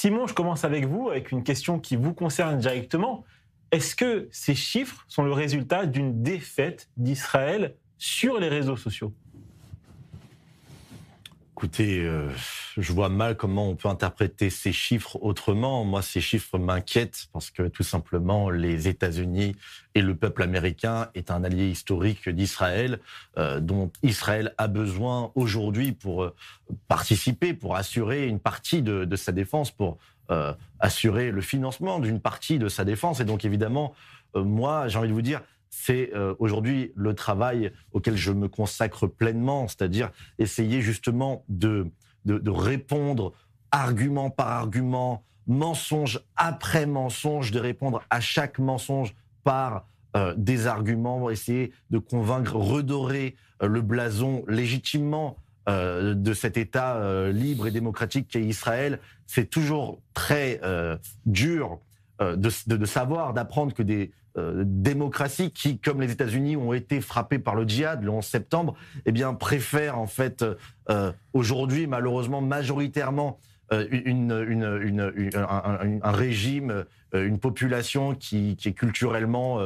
Simon, je commence avec vous, avec une question qui vous concerne directement. Est-ce que ces chiffres sont le résultat d'une défaite d'Israël sur les réseaux sociaux ? Écoutez, je vois mal comment on peut interpréter ces chiffres autrement. Moi, ces chiffres m'inquiètent parce que tout simplement, les États-Unis et le peuple américain est un allié historique d'Israël, dont Israël a besoin aujourd'hui pour participer, pour assurer une partie de sa défense, pour assurer le financement d'une partie de sa défense. Et donc, évidemment, moi, j'ai envie de vous dire, c'est aujourd'hui le travail auquel je me consacre pleinement, c'est-à-dire essayer justement de répondre argument par argument, mensonge après mensonge, de répondre à chaque mensonge par des arguments, essayer de convaincre, redorer le blason légitimement de cet État libre et démocratique qu'est Israël. C'est toujours très dur de savoir, d'apprendre que des démocraties qui, comme les États-Unis, ont été frappées par le djihad le 11 septembre, eh bien, préfèrent en fait aujourd'hui, malheureusement, majoritairement, un régime, une population qui est culturellement,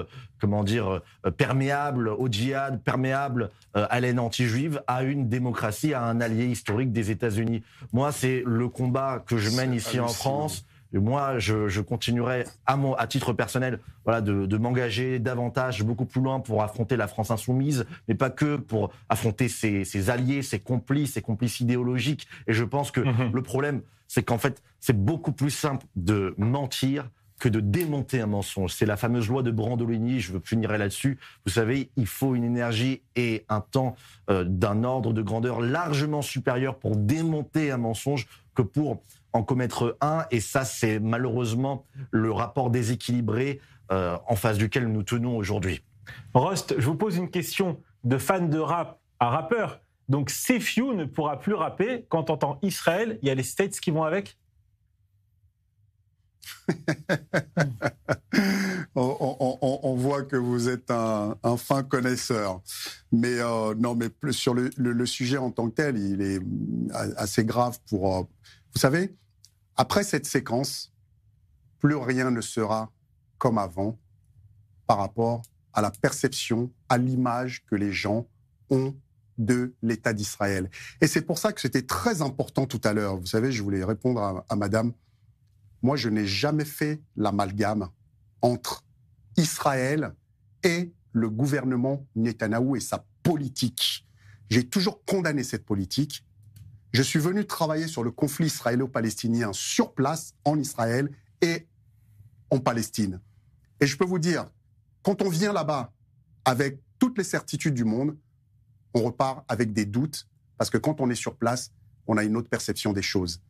perméable au djihad, perméable à la haine anti-juive, à une démocratie, à un allié historique des États-Unis. Moi, c'est le combat que je mène ici en France. Et moi, je continuerai à titre personnel, voilà, de m'engager davantage, beaucoup plus loin pour affronter la France insoumise, mais pas que pour affronter ses alliés, ses complices idéologiques. Et je pense que le problème, c'est qu'en fait, c'est beaucoup plus simple de mentir que de démonter un mensonge. C'est la fameuse loi de Brandolini, je finirai là-dessus. Vous savez, il faut une énergie et un temps d'un ordre de grandeur largement supérieur pour démonter un mensonge que pour en commettre un. Et ça, c'est malheureusement le rapport déséquilibré en face duquel nous tenons aujourd'hui. Rost, je vous pose une question de fan de rap à rappeur. Donc, Sefiu ne pourra plus rapper. Quand on entend Israël, il y a les States qui vont avec. On voit que vous êtes un fin connaisseur. Mais non, mais sur le sujet en tant que tel, il est assez grave pour... vous savez, après cette séquence, plus rien ne sera comme avant par rapport à la perception, à l'image que les gens ont de l'État d'Israël. Et c'est pour ça que c'était très important tout à l'heure. Vous savez, je voulais répondre à madame. Moi, je n'ai jamais fait l'amalgame entre Israël et le gouvernement Netanyahou et sa politique. J'ai toujours condamné cette politique. Je suis venu travailler sur le conflit israélo-palestinien sur place, en Israël et en Palestine. Et je peux vous dire, quand on vient là-bas avec toutes les certitudes du monde, on repart avec des doutes, parce que quand on est sur place, on a une autre perception des choses.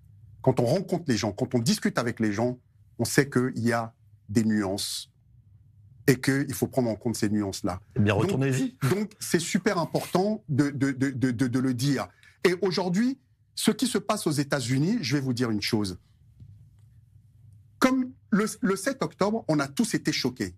Quand on rencontre les gens, quand on discute avec les gens, on sait qu'il y a des nuances et qu'il faut prendre en compte ces nuances-là. Eh bien, retournez-y. Donc, c'est super important de le dire. Et aujourd'hui, ce qui se passe aux États-Unis, je vais vous dire une chose. Comme le 7 octobre, on a tous été choqués,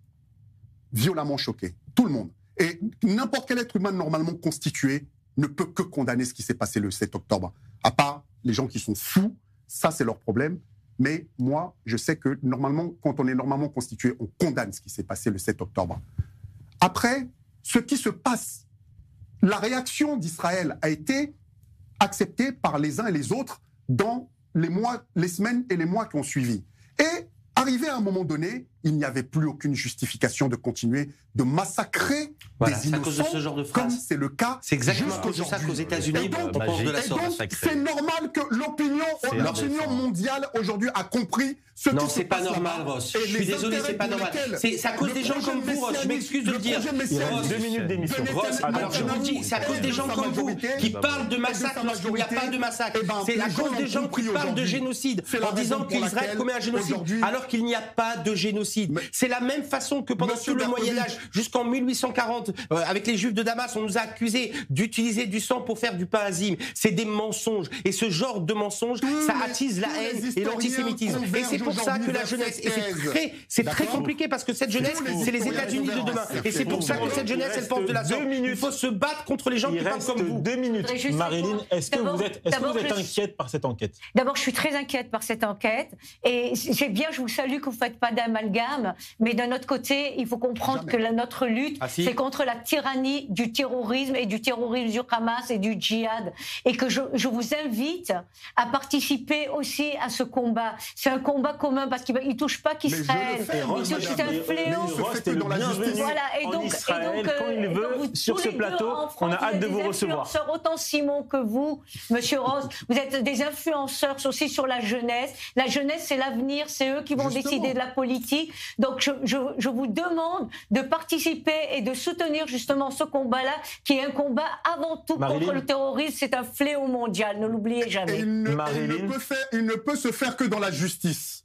violemment choqués, tout le monde. Et n'importe quel être humain normalement constitué ne peut que condamner ce qui s'est passé le 7 octobre. À part les gens qui sont fous, ça c'est leur problème. Mais moi, je sais que normalement, quand on est normalement constitué, on condamne ce qui s'est passé le 7 octobre. Après, ce qui se passe, la réaction d'Israël a été acceptée par les uns et les autres dans les semaines et les mois qui ont suivi. Et arrivé à un moment donné, il n'y avait plus aucune justification de continuer de massacrer des innocents, à cause de ce genre de comme phrase. c'est le cas. C'est exactement à cause de ça qu'aux États-Unis, on pense de la sorte. C'est normal que l'opinion mondiale aujourd'hui a compris ce qui se passe. Non, c'est pas normal, Ross. Je suis désolé, c'est pas normal. C'est à cause des gens comme vous, Ross. Je m'excuse de le dire. Il reste 2 minutes d'émission. Ross, alors je vous le dis, c'est à cause des gens comme vous qui parlent de massacre lorsqu'il n'y a pas de massacre. C'est à cause des gens qui parlent de génocide en disant qu'Israël commet un génocide alors qu'il qu'il n'y a pas de génocide. C'est la même façon que pendant tout le Moyen-Âge, jusqu'en 1840, avec les Juifs de Damas, on nous a accusés d'utiliser du sang pour faire du pain azim. C'est des mensonges. Et ce genre de mensonges, ça attise la haine et l'antisémitisme. Et c'est pour ça que la jeunesse, et c'est très compliqué parce que cette jeunesse, c'est les États-Unis de demain. Et c'est pour ça que cette jeunesse, elle porte de la sorte. Il faut se battre contre les gens qui parlent comme vous. 2 minutes. Marilyn, est-ce que vous êtes inquiète par cette enquête? D'abord, je suis très inquiète par cette enquête. Et c'est bien, je vous salue que vous ne faites pas d'amalgame. Mais d'un autre côté, il faut comprendre que notre lutte, c'est contre la tyrannie du terrorisme et du terrorisme du Hamas et du djihad. Et que je vous invite à participer aussi à ce combat. C'est un combat commun parce qu'il ne touche pas qu'Israël. C'est un fléau. Voilà. Et donc, quand il veut, sur ce plateau, on a hâte de vous recevoir. Autant Simon que vous, Monsieur Ross, vous êtes des influenceurs aussi sur la jeunesse. La jeunesse, c'est l'avenir, c'est eux qui vont décider de la politique. Donc, je vous demande de participer et de soutenir justement ce combat-là, qui est un combat avant tout contre le terrorisme. C'est un fléau mondial, ne l'oubliez jamais. Il ne peut se faire que dans la justice.